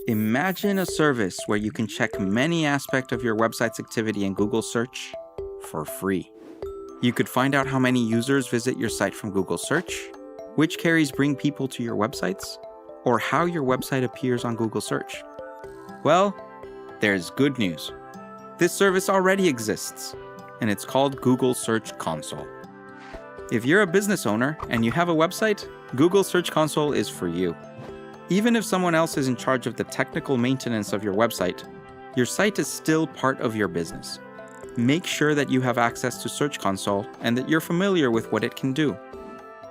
Imagine a service where you can check many aspects of your website's activity in Google Search for free. You could find out how many users visit your site from Google Search, which queries bring people to your websites, or how your website appears on Google Search. Well, there's good news. This service already exists, and it's called Google Search Console. If you're a business owner and you have a website, Google Search Console is for you. Even if someone else is in charge of the technical maintenance of your website, your site is still part of your business. Make sure that you have access to Search Console and that you're familiar with what it can do.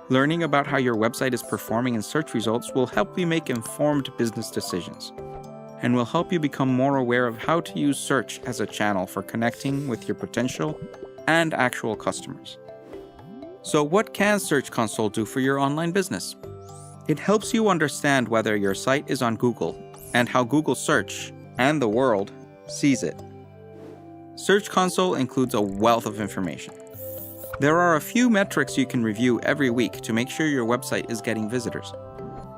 Learning about how your website is performing in search results will help you make informed business decisions, and will help you become more aware of how to use search as a channel for connecting with your potential and actual customers. So what can Search Console do for your online business? It helps you understand whether your site is on Google and how Google Search and the world sees it. Search Console includes a wealth of information. There are a few metrics you can review every week to make sure your website is getting visitors.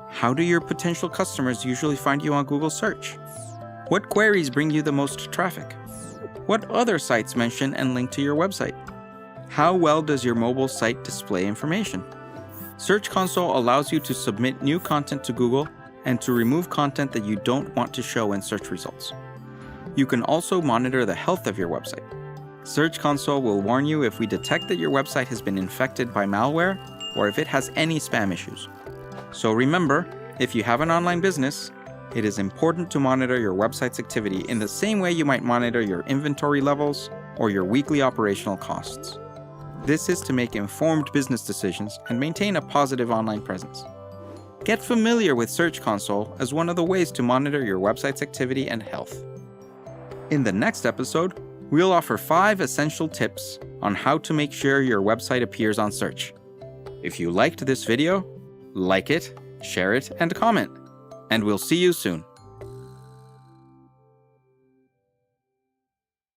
How do your potential customers usually find you on Google Search? What queries bring you the most traffic? What other sites mention and link to your website? How well does your mobile site display information? Search Console allows you to submit new content to Google and to remove content that you don't want to show in search results. You can also monitor the health of your website. Search Console will warn you if we detect that your website has been infected by malware or if it has any spam issues. So remember, if you have an online business, it is important to monitor your website's activity in the same way you might monitor your inventory levels or your weekly operational costs. This is to make informed business decisions and maintain a positive online presence. Get familiar with Search Console as one of the ways to monitor your website's activity and health. In the next episode, we'll offer 5 essential tips on how to make sure your website appears on search. If you liked this video, like it, share it, and comment. And we'll see you soon.